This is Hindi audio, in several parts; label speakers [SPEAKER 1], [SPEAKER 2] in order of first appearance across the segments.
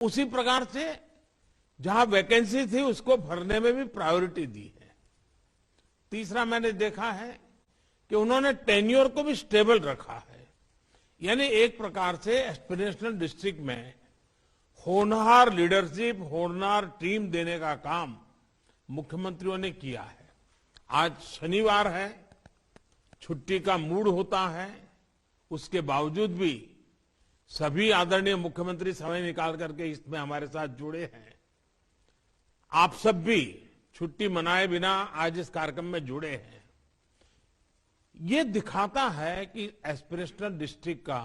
[SPEAKER 1] उसी प्रकार से जहां वैकेंसी थी उसको भरने में भी प्रायोरिटी दी है। तीसरा मैंने देखा है कि उन्होंने टेन्योर को भी स्टेबल रखा है, यानी एक प्रकार से एस्पिरेशनल डिस्ट्रिक्ट में होनहार लीडरशिप, होनहार टीम देने का काम मुख्यमंत्रियों ने किया है। आज शनिवार है, छुट्टी का मूड होता है, उसके बावजूद भी सभी आदरणीय मुख्यमंत्री समय निकाल करके इसमें हमारे साथ जुड़े हैं। आप सब भी छुट्टी मनाए बिना आज इस कार्यक्रम में जुड़े हैं। ये दिखाता है कि एस्पिरेशनल डिस्ट्रिक्ट का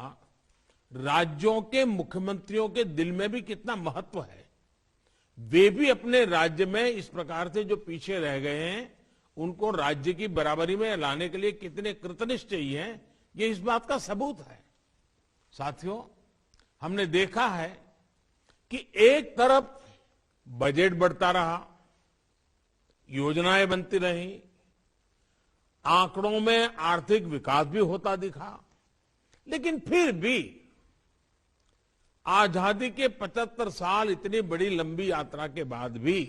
[SPEAKER 1] राज्यों के मुख्यमंत्रियों के दिल में भी कितना महत्व है। वे भी अपने राज्य में इस प्रकार से जो पीछे रह गए हैं उनको राज्य की बराबरी में लाने के लिए कितने कृतनिश्चयी हैं, ये इस बात का सबूत है। साथियों, हमने देखा है कि एक तरफ बजट बढ़ता रहा, योजनाएं बनती रही, आंकड़ों में आर्थिक विकास भी होता दिखा, लेकिन फिर भी आजादी के 75 साल इतनी बड़ी लंबी यात्रा के बाद भी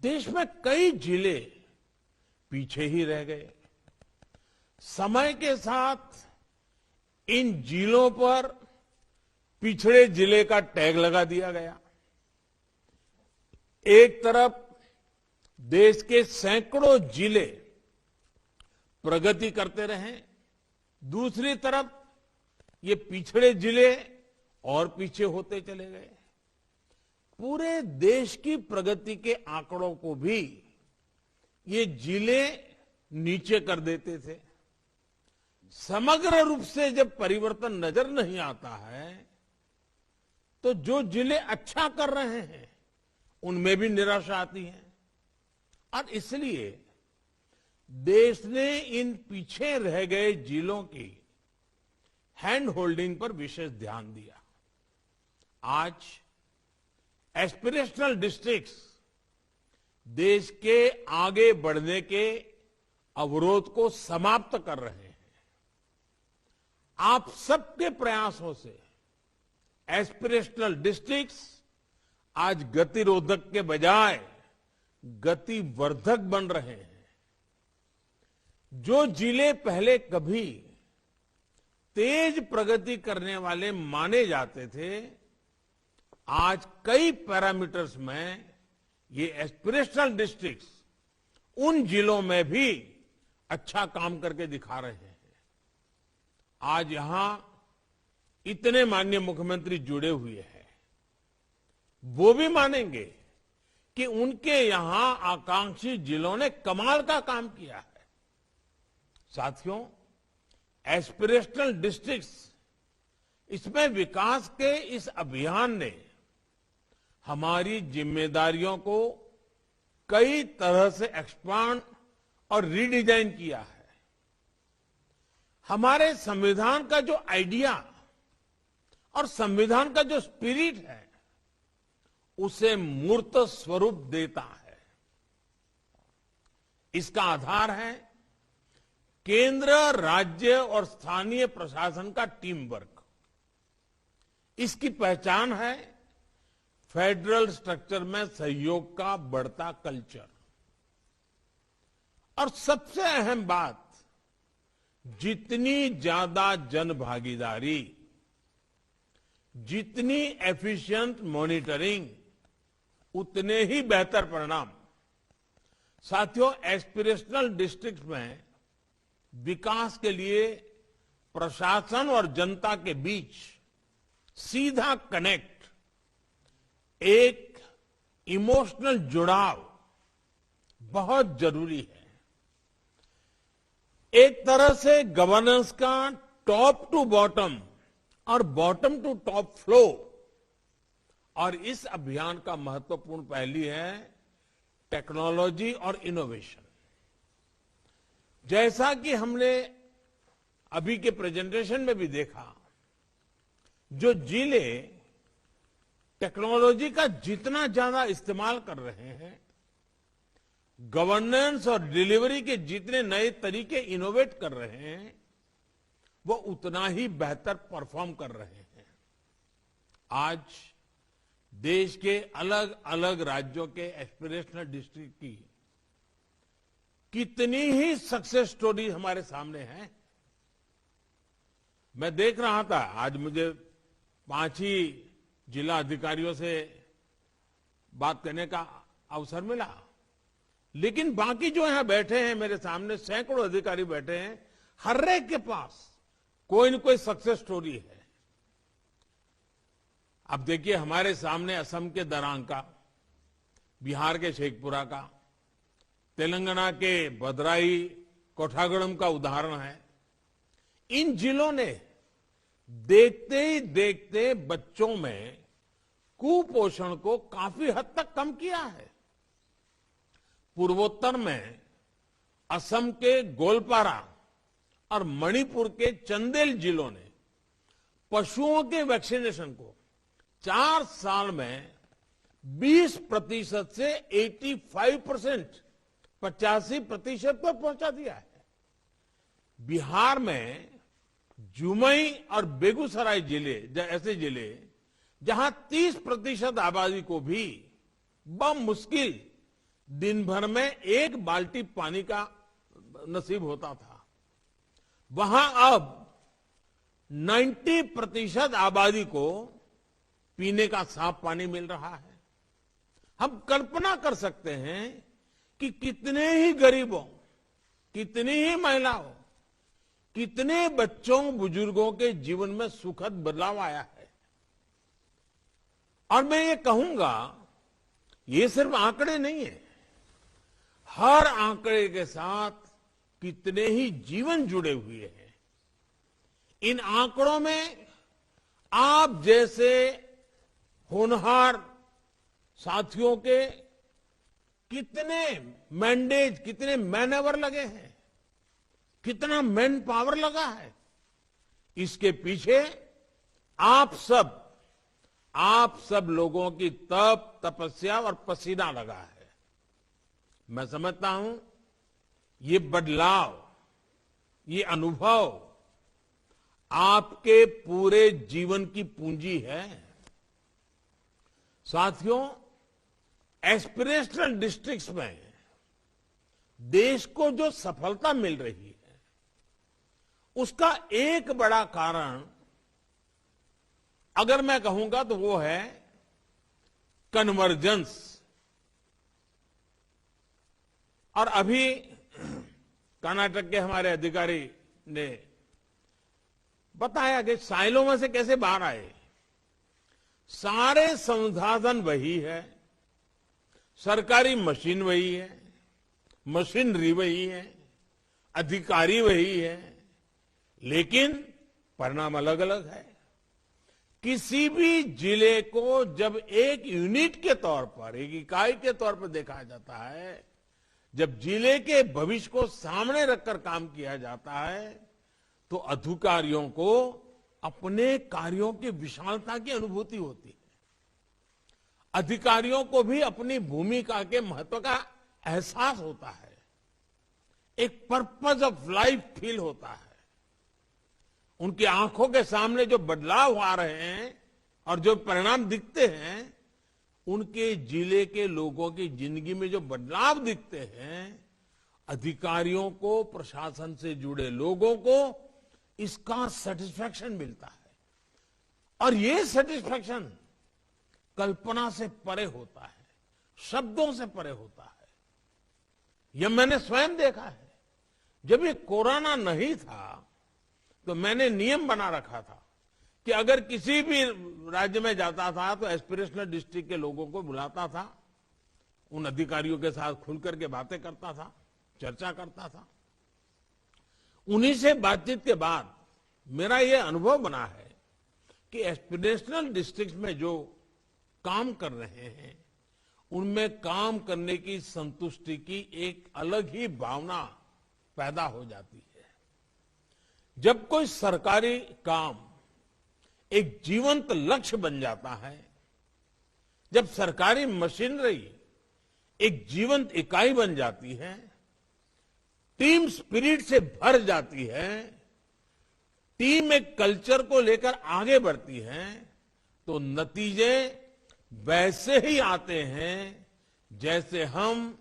[SPEAKER 1] देश में कई जिले पीछे ही रह गए। समय के साथ इन जिलों पर पिछड़े जिले का टैग लगा दिया गया। एक तरफ देश के सैकड़ों जिले प्रगति करते रहे, दूसरी तरफ ये पिछड़े जिले और पीछे होते चले गए। पूरे देश की प्रगति के आंकड़ों को भी ये जिले नीचे कर देते थे। समग्र रूप से जब परिवर्तन नजर नहीं आता है तो जो जिले अच्छा कर रहे हैं उनमें भी निराशा आती है, और इसलिए देश ने इन पीछे रह गए जिलों की हैंड होल्डिंग पर विशेष ध्यान दिया। आज एस्पिरेशनल डिस्ट्रिक्ट्स देश के आगे बढ़ने के अवरोध को समाप्त कर रहे हैं। आप सबके प्रयासों से एस्पिरेशनल डिस्ट्रिक्ट्स आज गतिरोधक के बजाय गतिवर्धक बन रहे हैं। जो जिले पहले कभी तेज प्रगति करने वाले माने जाते थे, आज कई पैरामीटर्स में ये एस्पिरेशनल डिस्ट्रिक्ट्स उन जिलों में भी अच्छा काम करके दिखा रहे हैं। आज यहां इतने माननीय मुख्यमंत्री जुड़े हुए हैं, वो भी मानेंगे कि उनके यहां आकांक्षी जिलों ने कमाल का काम किया है। साथियों, एस्पिरेशनल डिस्ट्रिक्ट्स, इसमें विकास के इस अभियान ने हमारी जिम्मेदारियों को कई तरह से एक्सपांड और रीडिजाइन किया है। हमारे संविधान का जो आइडिया और संविधान का जो स्पिरिट है उसे मूर्त स्वरूप देता है। इसका आधार है केंद्र, राज्य और स्थानीय प्रशासन का टीम वर्क। इसकी पहचान है फेडरल स्ट्रक्चर में सहयोग का बढ़ता कल्चर। और सबसे अहम बात, जितनी ज्यादा जन भागीदारी, जितनी एफिशिएंट मॉनिटरिंग, उतने ही बेहतर परिणाम। साथियों, एस्पिरेशनल डिस्ट्रिक्ट में विकास के लिए प्रशासन और जनता के बीच सीधा कनेक्ट, एक इमोशनल जुड़ाव बहुत जरूरी है। एक तरह से गवर्नेंस का टॉप टू बॉटम और बॉटम टू टॉप फ्लो, और इस अभियान का महत्वपूर्ण पहलू है टेक्नोलॉजी और इनोवेशन। जैसा कि हमने अभी के प्रेजेंटेशन में भी देखा, जो जिले टेक्नोलॉजी का जितना ज्यादा इस्तेमाल कर रहे हैं, गवर्नेंस और डिलीवरी के जितने नए तरीके इनोवेट कर रहे हैं, वो उतना ही बेहतर परफॉर्म कर रहे हैं। आज देश के अलग अलग राज्यों के एस्पिरेशनल डिस्ट्रिक्ट की कितनी ही सक्सेस स्टोरी हमारे सामने है। मैं देख रहा था, आज मुझे 5 ही जिला अधिकारियों से बात करने का अवसर मिला, लेकिन बाकी जो यहां बैठे हैं मेरे सामने सैकड़ों अधिकारी बैठे हैं, हर एक के पास कोई न कोई सक्सेस स्टोरी है। अब देखिए, हमारे सामने असम के दरांग का, बिहार के शेखपुरा का, तेलंगाना के भद्राई कोठागुड़म का उदाहरण है। इन जिलों ने देखते ही देखते बच्चों में कुपोषण को काफी हद तक कम किया है। पूर्वोत्तर में असम के गोलपारा और मणिपुर के चंदेल जिलों ने पशुओं के वैक्सीनेशन को 4 साल में 20% से 85%, 85% पर पहुंचा दिया है। बिहार में जुमई और बेगूसराय जिले ऐसे जिले जहां 30% आबादी को भी बमुश्किल दिन भर में 1 बाल्टी पानी का नसीब होता था, वहां अब 90% आबादी को पीने का साफ पानी मिल रहा है। हम कल्पना कर सकते हैं कि कितने ही गरीबों, कितनी ही महिलाओं, कितने बच्चों बुजुर्गों के जीवन में सुखद बदलाव आया है। और मैं ये कहूंगा, ये सिर्फ आंकड़े नहीं है, हर आंकड़े के साथ कितने ही जीवन जुड़े हुए हैं। इन आंकड़ों में आप जैसे होनहार साथियों के कितने मैंडेज, कितने मैनएवर लगे हैं, कितना मैन पावर लगा है। इसके पीछे आप सब लोगों की तप, तपस्या और पसीना लगा है। मैं समझता हूं ये बदलाव, ये अनुभव आपके पूरे जीवन की पूंजी है। साथियों, एस्पिरेशनल डिस्ट्रिक्ट्स में देश को जो सफलता मिल रही है, उसका एक बड़ा कारण अगर मैं कहूंगा तो वो है कन्वर्जेंस। और अभी कर्नाटक के हमारे अधिकारी ने बताया कि साइलों में से कैसे बाहर आए। सारे संसाधन वही है, सरकारी मशीन वही है, मशीनरी वही है, अधिकारी वही है, लेकिन परिणाम अलग अलग है। किसी भी जिले को जब एक यूनिट के तौर पर, एक इकाई के तौर पर देखा जाता है, जब जिले के भविष्य को सामने रखकर काम किया जाता है, तो अधिकारियों को अपने कार्यों की विशालता की अनुभूति होती है। अधिकारियों को भी अपनी भूमिका के महत्व का एहसास होता है, एक पर्पस ऑफ लाइफ फील होता है। उनकी आंखों के सामने जो बदलाव आ रहे हैं और जो परिणाम दिखते हैं, उनके जिले के लोगों की जिंदगी में जो बदलाव दिखते हैं, अधिकारियों को, प्रशासन से जुड़े लोगों को इसका सेटिस्फैक्शन मिलता है। और ये सेटिस्फैक्शन कल्पना से परे होता है, शब्दों से परे होता है। यह मैंने स्वयं देखा है। जब ये कोरोना नहीं था तो मैंने नियम बना रखा था कि अगर किसी भी राज्य में जाता था तो एस्पिरेशनल डिस्ट्रिक्ट के लोगों को बुलाता था, उन अधिकारियों के साथ खुलकर के बातें करता था, चर्चा करता था। उन्हीं से बातचीत के बाद मेरा यह अनुभव बना है कि एस्पिरेशनल डिस्ट्रिक्ट में जो काम कर रहे हैं, उनमें काम करने की संतुष्टि की एक अलग ही भावना पैदा हो जाती है। जब कोई सरकारी काम एक जीवंत लक्ष्य बन जाता है, जब सरकारी मशीनरी एक जीवंत इकाई बन जाती है, टीम स्पिरिट से भर जाती है, टीम एक कल्चर को लेकर आगे बढ़ती है, तो नतीजे वैसे ही आते हैं जैसे हम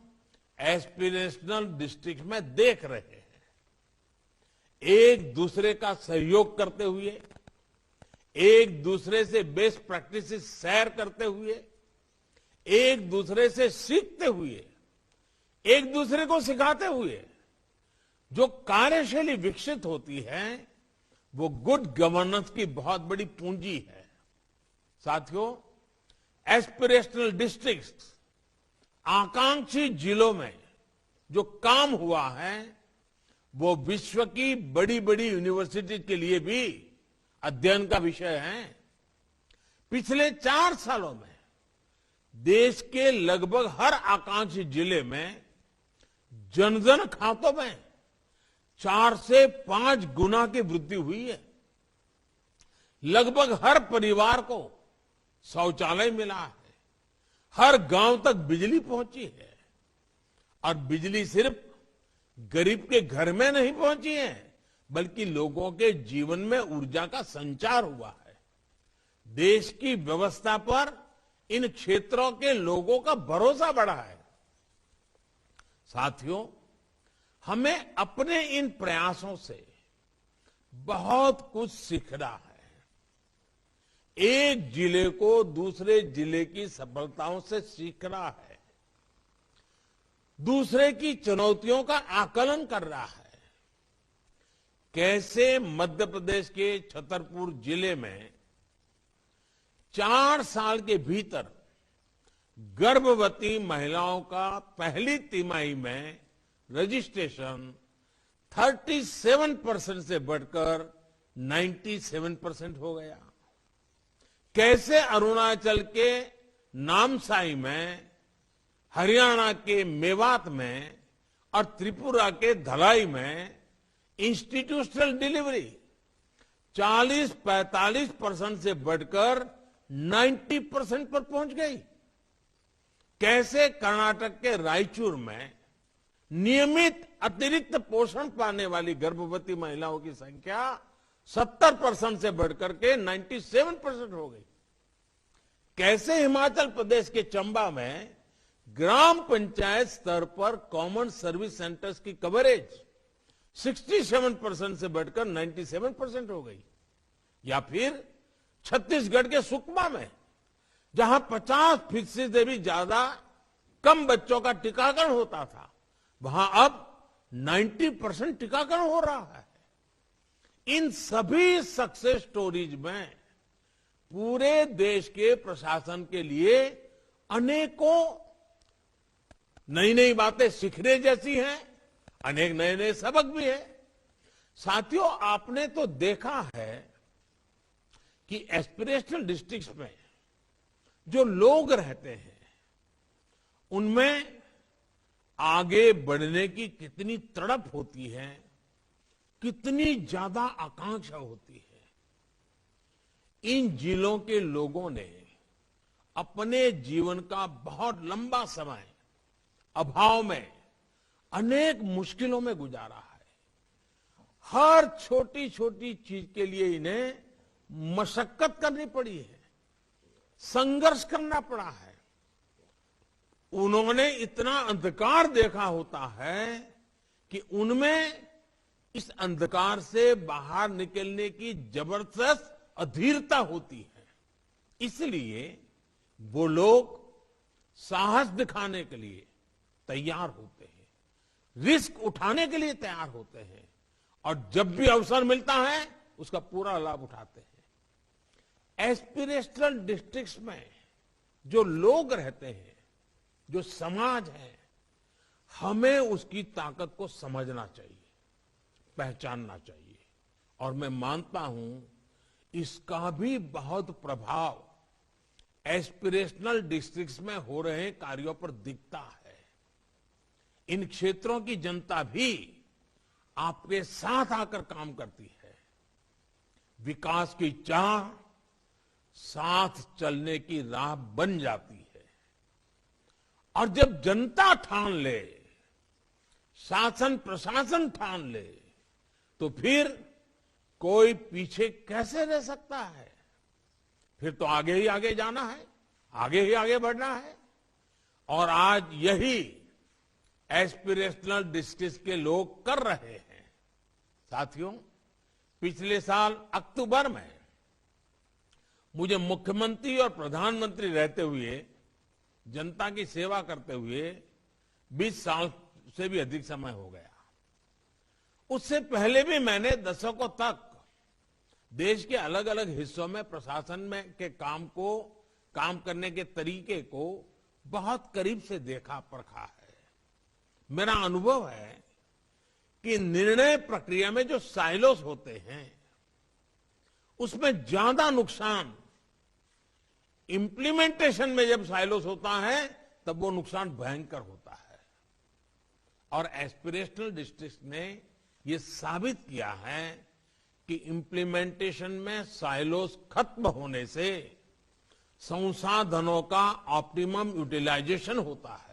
[SPEAKER 1] एस्पिरेशनल डिस्ट्रिक्ट में देख रहे हैं। एक दूसरे का सहयोग करते हुए, एक दूसरे से बेस्ट प्रैक्टिसेस शेयर करते हुए, एक दूसरे से सीखते हुए, एक दूसरे को सिखाते हुए जो कार्यशैली विकसित होती है वो गुड गवर्नेंस की बहुत बड़ी पूंजी है। साथियों, एस्पिरेशनल डिस्ट्रिक्ट, आकांक्षी जिलों में जो काम हुआ है वो विश्व की बड़ी बड़ी यूनिवर्सिटी के लिए भी अध्ययन का विषय है। पिछले 4 सालों में देश के लगभग हर आकांक्षी जिले में जन खातों में 4 से 5 गुना की वृद्धि हुई है। लगभग हर परिवार को शौचालय मिला है, हर गांव तक बिजली पहुंची है, और बिजली सिर्फ गरीब के घर में नहीं पहुंची है बल्कि लोगों के जीवन में ऊर्जा का संचार हुआ है। देश की व्यवस्था पर इन क्षेत्रों के लोगों का भरोसा बढ़ा है। साथियों, हमें अपने इन प्रयासों से बहुत कुछ सीखना है। एक जिले को दूसरे जिले की सफलताओं से सीखना है, दूसरे की चुनौतियों का आकलन कर रहा है। कैसे मध्य प्रदेश के छतरपुर जिले में 4 साल के भीतर गर्भवती महिलाओं का पहली तिमाही में रजिस्ट्रेशन 37% से बढ़कर 97% हो गया। कैसे अरुणाचल के नामसाई में, हरियाणा के मेवात में और त्रिपुरा के धलाई में इंस्टीट्यूशनल डिलीवरी 40-45% से बढ़कर 90% पर पहुंच गई। कैसे कर्नाटक के रायचूर में नियमित अतिरिक्त पोषण पाने वाली गर्भवती महिलाओं की संख्या 70% से बढ़कर के 97% हो गई। कैसे हिमाचल प्रदेश के चंबा में ग्राम पंचायत स्तर पर कॉमन सर्विस सेंटर्स की कवरेज 67% से बढ़कर 97% हो गई। या फिर छत्तीसगढ़ के सुकमा में जहां 50% से भी ज्यादा कम बच्चों का टीकाकरण होता था, वहां अब 90% टीकाकरण हो रहा है। इन सभी सक्सेस स्टोरीज में पूरे देश के प्रशासन के लिए अनेकों नई नई बातें सीखने जैसी हैं, अनेक नए नए सबक भी हैं। साथियों, आपने तो देखा है कि एस्पिरेशनल डिस्ट्रिक्ट्स में जो लोग रहते हैं उनमें आगे बढ़ने की कितनी तड़प होती है, कितनी ज्यादा आकांक्षा होती है। इन जिलों के लोगों ने अपने जीवन का बहुत लंबा समय अभाव में अनेक मुश्किलों में गुजारा है। हर छोटी छोटी चीज के लिए इन्हें मशक्कत करनी पड़ी है, संघर्ष करना पड़ा है। उन्होंने इतना अंधकार देखा होता है कि उनमें इस अंधकार से बाहर निकलने की जबरदस्त अधीरता होती है। इसलिए वो लोग साहस दिखाने के लिए तैयार होते हैं, रिस्क उठाने के लिए तैयार होते हैं, और जब भी अवसर मिलता है उसका पूरा लाभ उठाते हैं। एस्पिरेशनल डिस्ट्रिक्ट्स में जो लोग रहते हैं, जो समाज है, हमें उसकी ताकत को समझना चाहिए, पहचानना चाहिए। और मैं मानता हूं इसका भी बहुत प्रभाव एस्पिरेशनल डिस्ट्रिक्ट्स में हो रहे कार्यों पर दिखता है। इन क्षेत्रों की जनता भी आपके साथ आकर काम करती है। विकास की चाह साथ चलने की राह बन जाती है। और जब जनता ठान ले, शासन प्रशासन ठान ले, तो फिर कोई पीछे कैसे रह सकता है? फिर तो आगे ही आगे जाना है। आगे ही आगे बढ़ना है। और आज यही एस्पिरेशनल डिस्ट्रिक्ट के लोग कर रहे हैं। साथियों, पिछले साल अक्टूबर में मुझे मुख्यमंत्री और प्रधानमंत्री रहते हुए जनता की सेवा करते हुए 20 साल से भी अधिक समय हो गया। उससे पहले भी मैंने दशकों तक देश के अलग अलग हिस्सों में प्रशासन में के काम करने के तरीके को बहुत करीब से देखा परखा है। मेरा अनुभव है कि निर्णय प्रक्रिया में जो साइलोस होते हैं उसमें ज्यादा नुकसान इंप्लीमेंटेशन में जब साइलोस होता है तब वो नुकसान भयंकर होता है। और एस्पिरेशनल डिस्ट्रिक्ट ने ये साबित किया है कि इंप्लीमेंटेशन में साइलोस खत्म होने से संसाधनों का ऑप्टिमम यूटिलाइजेशन होता है।